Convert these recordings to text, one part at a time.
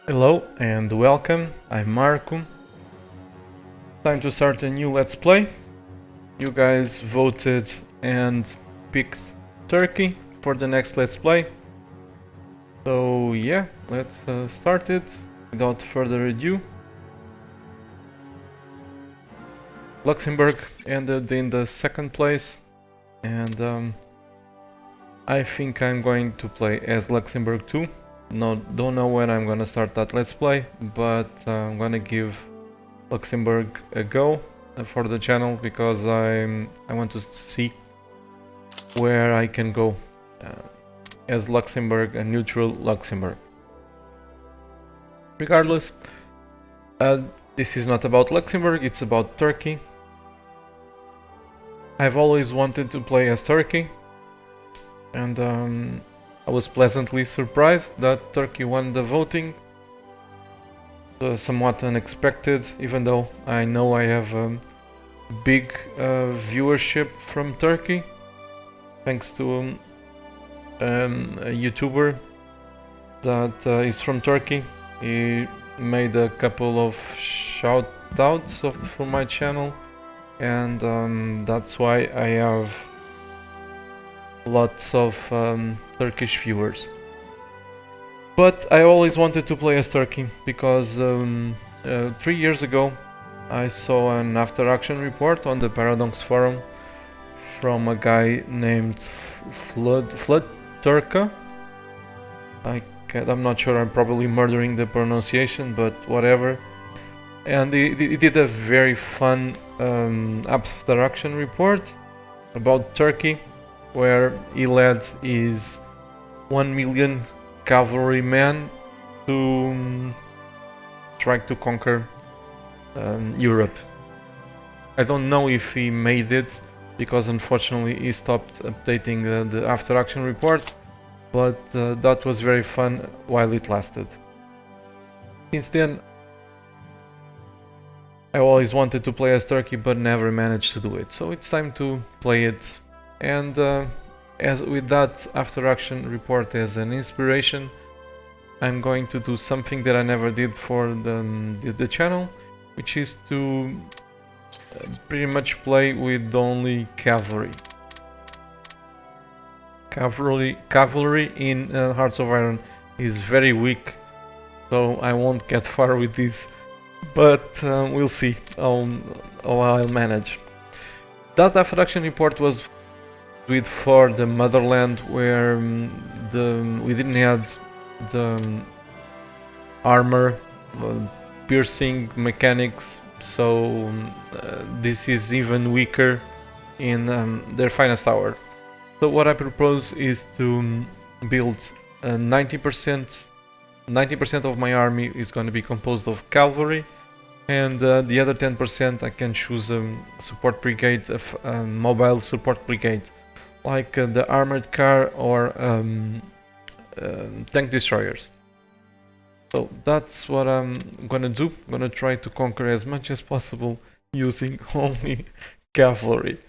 Hello and welcome, I'm Marco. Time to start a new Let's Play. You guys voted and picked Turkey for the next Let's Play. So yeah, let's start it without further ado. Luxembourg ended in the second place and I think I'm going to play as Luxembourg too. Don't know when I'm gonna start that Let's Play, but I'm gonna give Luxembourg a go for the channel because I want to see where I can go as Luxembourg, a neutral Luxembourg. Regardless, this is not about Luxembourg, it's about Turkey. I've always wanted to play as Turkey, and I was pleasantly surprised that Turkey won the voting. Somewhat unexpected, even though I know I have a big viewership from Turkey, thanks to a YouTuber that is from Turkey. He made a couple of shout outs for my channel, and that's why I have lots of Turkish viewers. But I always wanted to play as Turkey because 3 years ago I saw an after action report on the Paradox forum from a guy named Flood Turka. I'm not sure, I'm probably murdering the pronunciation, but whatever. And he did a very fun after action report about Turkey, where he led his 1 million cavalrymen to try to conquer Europe. I don't know if he made it because unfortunately he stopped updating the after action report, but that was very fun while it lasted. Since then I always wanted to play as Turkey but never managed to do it, so it's time to play it. And as with that after action report as an inspiration, I'm going to do something that I never did for the channel, which is to pretty much play with only cavalry. Cavalry in Hearts of Iron is very weak, so I won't get far with this, but we'll see how I'll manage. That after action report was for the motherland, where we didn't have the armor piercing mechanics, so this is even weaker in their finest hour. So what I propose is to build 90% of my army is going to be composed of cavalry, and the other 10% I can choose a support brigade, a mobile support brigade, like the armored car or tank destroyers. So that's what I'm gonna do. I'm gonna try to conquer as much as possible using only cavalry.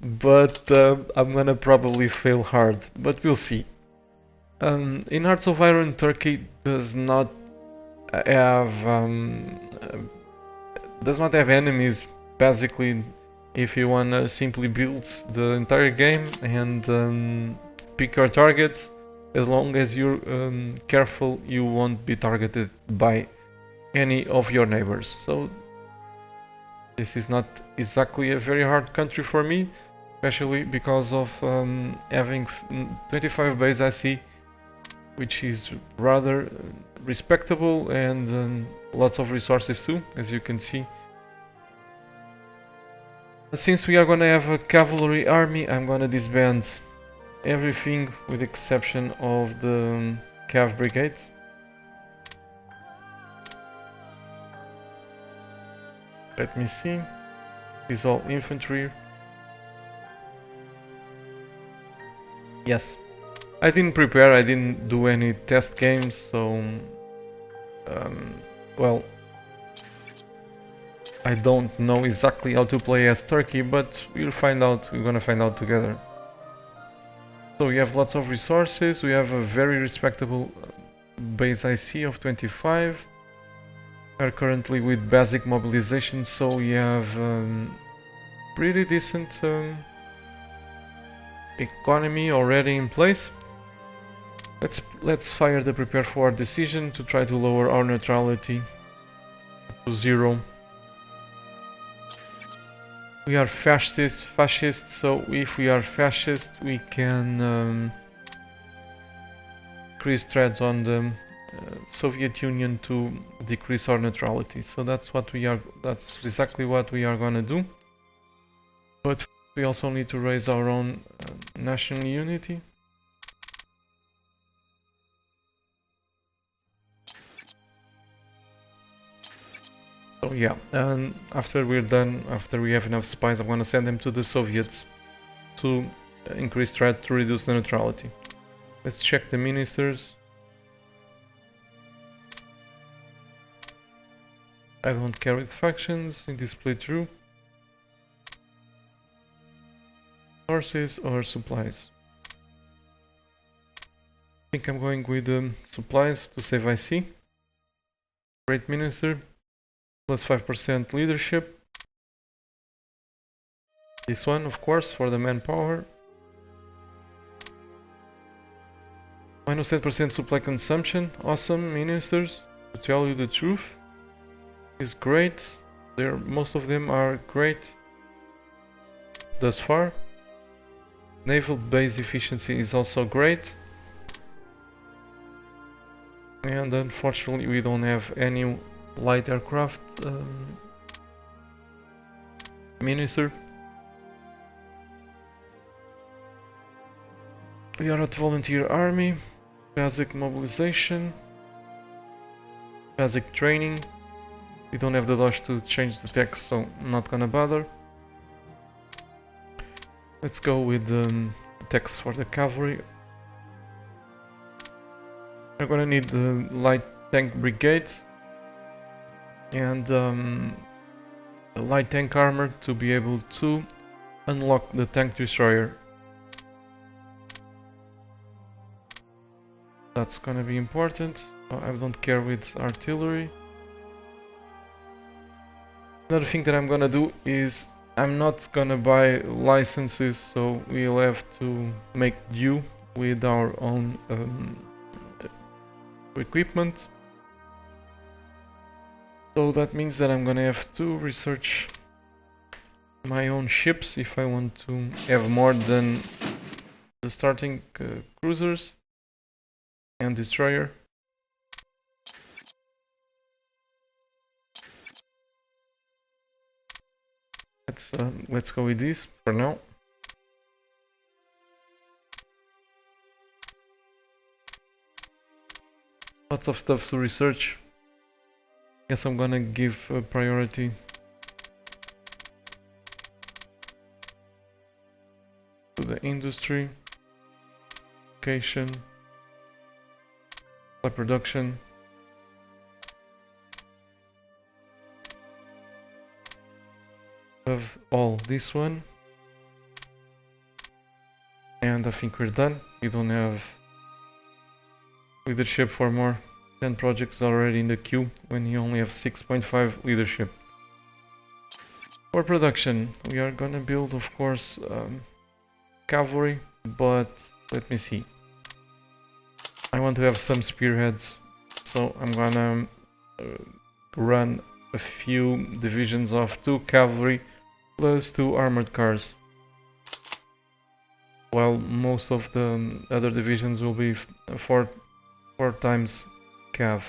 But I'm gonna probably fail hard, but we'll see. In Hearts of Iron, Turkey does not have enemies. Basically, if you wanna simply build the entire game and pick your targets, as long as you're careful, you won't be targeted by any of your neighbors. So this is not exactly a very hard country for me, especially because of having 25 base I see, which is rather respectable, and lots of resources too, as you can see. Since we are gonna have a cavalry army, I'm gonna disband everything with exception of the cav brigades. Let me see. This is all infantry. Yes, I didn't prepare, I didn't do any test games, so well, I don't know exactly how to play as Turkey, but we'll find out. We're gonna find out together. So we have lots of resources, we have a very respectable base IC of 25. We are currently with basic mobilization, so we have pretty decent economy already in place. Let's fire the prepare for decision to try to lower our neutrality to 0. We are fascist, so if we are fascist, we can increase threats on the Soviet Union to decrease our neutrality. So that's exactly what we are gonna do. But we also need to raise our own national unity. So yeah, and after we're done, after we have enough spies, I'm gonna send them to the Soviets to increase threat to reduce the neutrality. Let's check the ministers. I don't care with factions in this playthrough. Sources or supplies. I think I'm going with supplies to save IC. Great minister. Plus 5% leadership. This one, of course, for the manpower. Minus 10% supply consumption. Awesome, ministers. To tell you the truth, is great. Most of them are great thus far. Naval base efficiency is also great. And unfortunately, we don't have any light aircraft minister. We are at volunteer army, basic mobilization, basic training. We don't have the dash to change the text, so I'm not gonna bother. Let's go with the text for the cavalry. We're gonna need the light tank brigade and a light tank armor to be able to unlock the tank destroyer. That's gonna be important. I don't care with artillery. Another thing that I'm gonna do is I'm not gonna buy licenses, so we'll have to make do with our own equipment. So that means that I'm gonna have to research my own ships if I want to have more than the starting cruisers and destroyer. Let's go with this for now. Lots of stuff to research. Guess I'm gonna give priority to the industry, education, production. Of all this one, and I think we're done. We don't have leadership for more. 10 projects already in the queue when you only have 6.5 leadership. For production, we are gonna build, of course, cavalry, but let me see. I want to have some spearheads, so I'm gonna run a few divisions of 2 cavalry plus 2 armored cars, while most of the other divisions will be 4 times cav.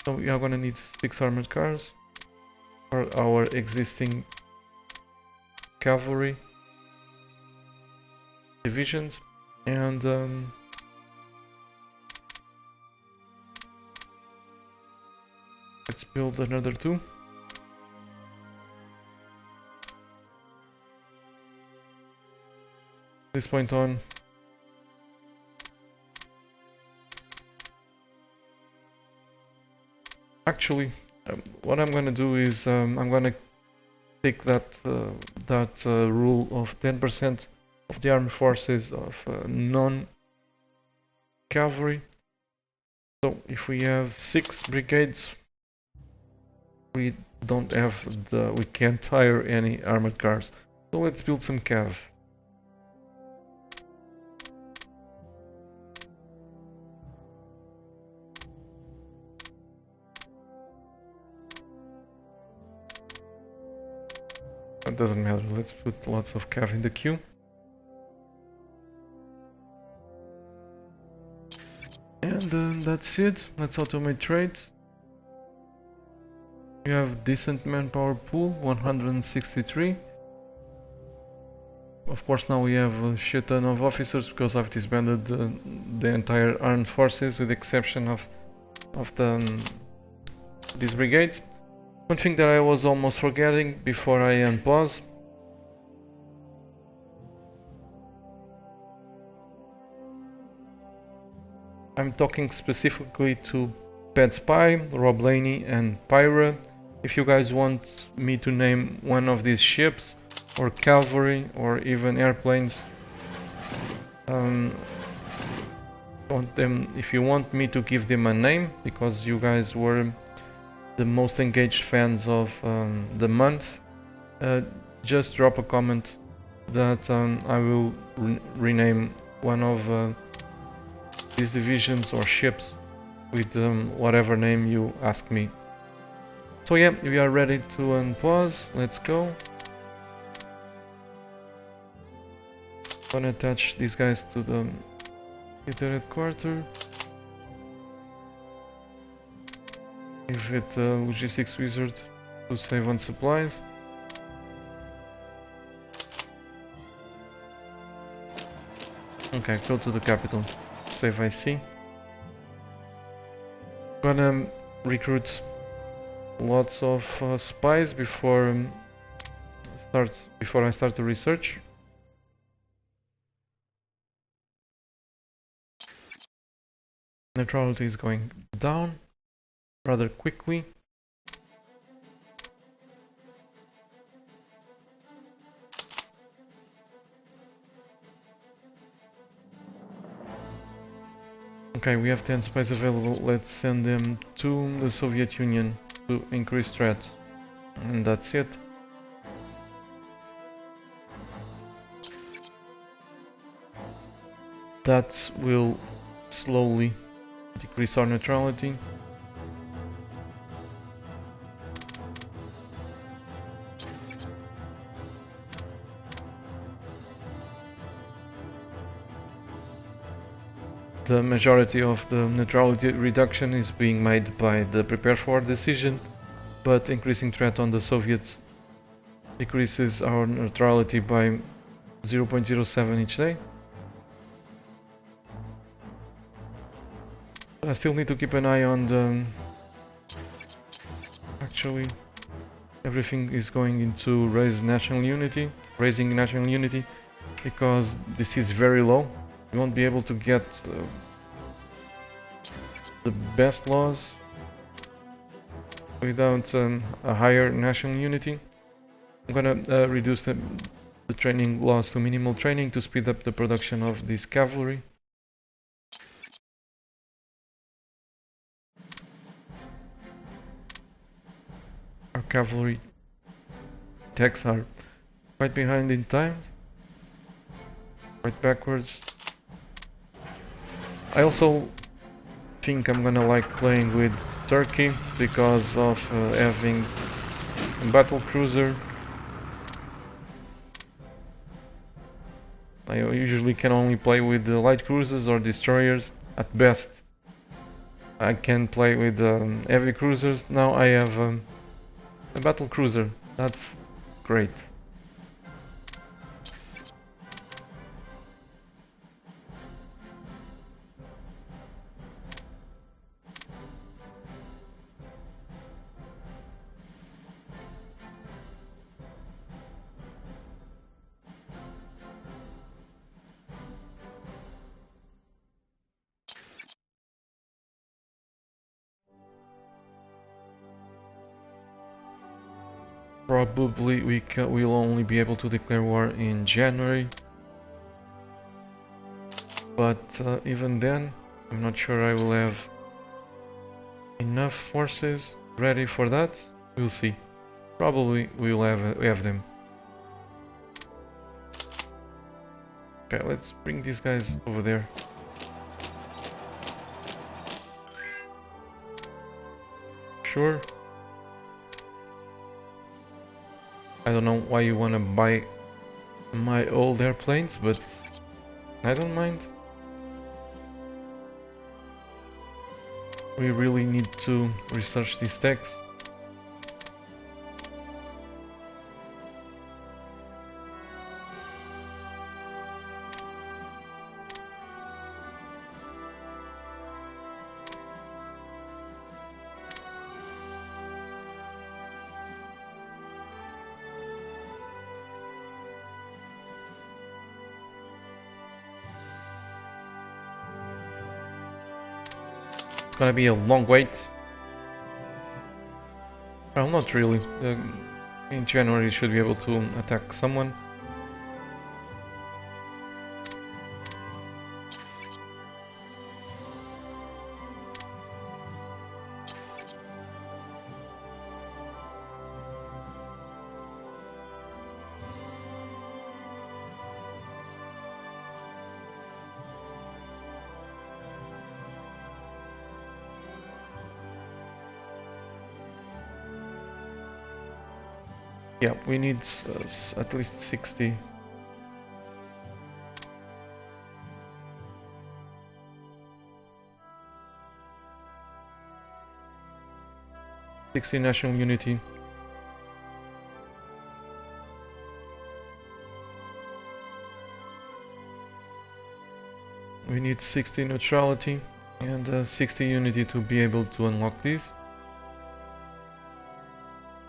So we are gonna need 6 armored cars for our existing cavalry divisions, and let's build another 2. This point on, actually, what I'm gonna do is I'm gonna take that rule of 10% of the armed forces of cavalry. So if we have 6 brigades, we can't hire any armored cars. So let's build some cav. That doesn't matter, let's put lots of cav in the queue. And that's it, let's automate trades. We have decent manpower pool, 163. Of course now we have a shit ton of officers because I've disbanded the entire armed forces with the exception of these brigades. One thing that I was almost forgetting before I unpause. I'm talking specifically to Pet Spy, Rob Laney and Pyra. If you guys want me to name one of these ships, or cavalry, or even airplanes, if you want me to give them a name, because you guys were the most engaged fans of the month, just drop a comment that I will rename one of these divisions or ships with whatever name you ask me. So yeah, we are ready to unpause, let's go. Gonna attach these guys to the headquarters. Give it a logistics wizard to save on supplies. Okay, go to the capital. Save IC. Gonna recruit lots of spies before I start the research. Neutrality is going down rather quickly. Okay, we have 10 spies available. Let's send them to the Soviet Union to increase threat. And that's it. That will slowly decrease our neutrality. The majority of the neutrality reduction is being made by the prepare for war decision, but increasing threat on the Soviets decreases our neutrality by 0.07 each day. I still need to keep an eye on the... Actually, everything is going into raising national unity, because this is very low. We won't be able to get the best laws without a higher national unity. I'm gonna reduce the training laws to minimal training to speed up the production of this cavalry. Our cavalry techs are quite behind in time, quite backwards. I also think I'm gonna like playing with Turkey because of having a battle cruiser. I usually can only play with the light cruisers or destroyers. At best I can play with heavy cruisers. Now I have a battle cruiser. That's great. Probably we'll only be able to declare war in January, but even then I'm not sure I will have enough forces ready for that. We'll see. Probably we have them. Okay, let's bring these guys over there. Sure. I don't know why you want to buy my old airplanes, but I don't mind. We really need to research these techs. It's gonna be a long wait. Well, not really. In January, you should be able to attack someone. Yeah, we need at least 60. National unity. We need 60 neutrality and 60 unity to be able to unlock these.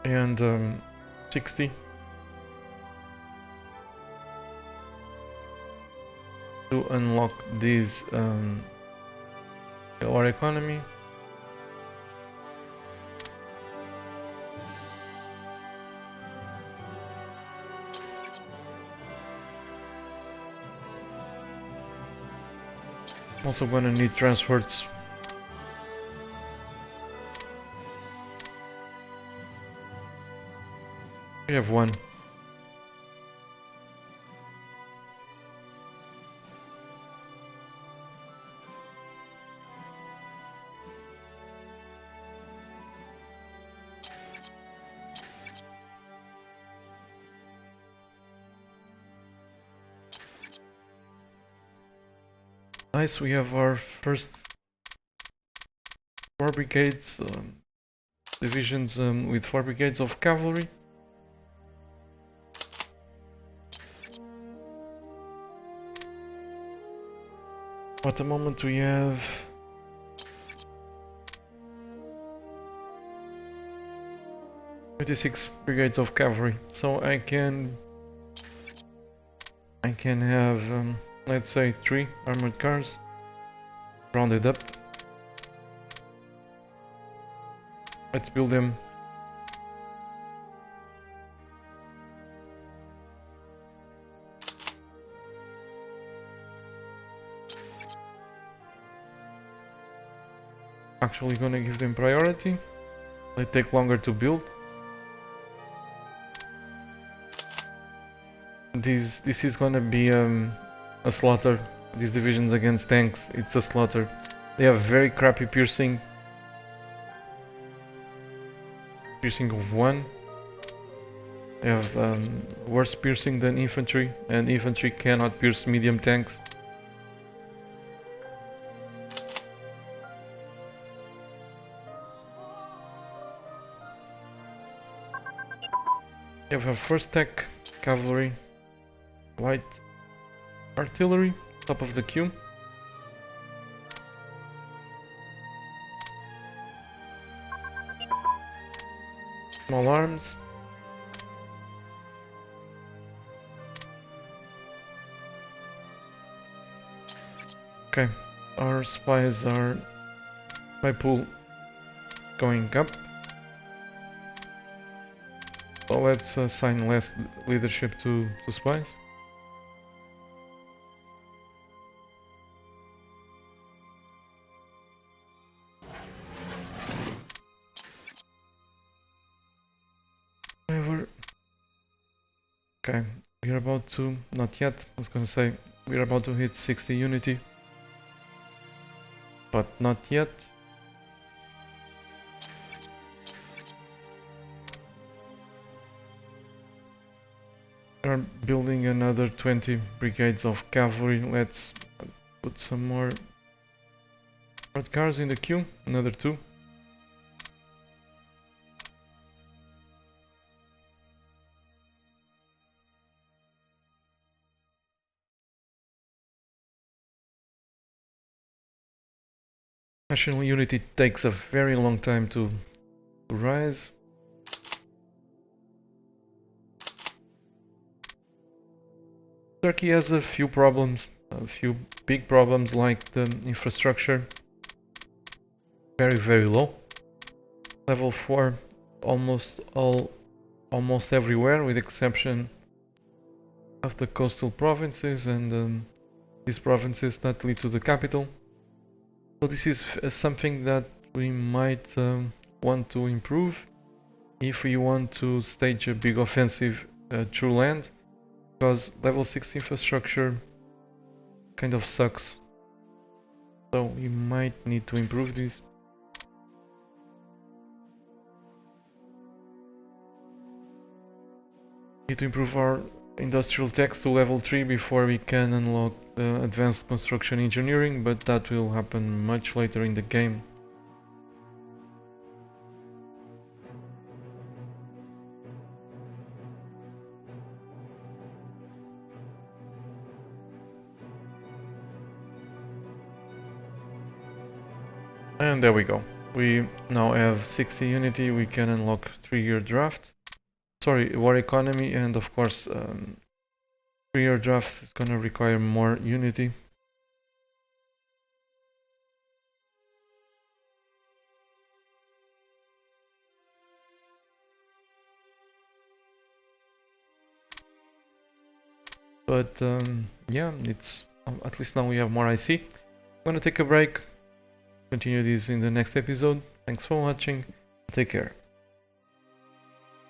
And 60 to unlock these our economy. Also gonna need transports. We have one. Nice, we have our first 4 brigades, divisions with 4 brigades of cavalry. At the moment we have 26 brigades of cavalry, so I can have let's say 3 armored cars rounded up. Let's build them. Actually gonna give them priority. They take longer to build. This is gonna be a slaughter. These divisions against tanks, it's a slaughter. They have very crappy piercing. Piercing of 1. They have worse piercing than infantry, and infantry cannot pierce medium tanks. We have a first tech cavalry, light artillery, top of the queue. Small arms. Okay, our spies are by pool going up. So let's assign less leadership to spies. Okay, we're about to, not yet, I was gonna say, we're about to hit 60 unity. But not yet. We're building another 20 brigades of cavalry. Let's put some more cars in the queue, another 2. National unity takes a very long time to rise. Turkey has a few problems, a few big problems, like the infrastructure, very low. Level 4 almost everywhere, with exception of the coastal provinces and these provinces that lead to the capital. So this is something that we might want to improve if we want to stage a big offensive through land, because level 6 infrastructure kind of sucks. So we might need to improve this. Need to improve our industrial techs to level 3 before we can unlock advanced construction engineering, but that will happen much later in the game. And there we go. We now have 60 unity, we can unlock 3-year draft. Sorry, war economy, and of course 3-year draft is gonna require more unity. But yeah, it's at least now we have more IC. I'm gonna take a break. Continue this in the next episode. Thanks for watching. Take care.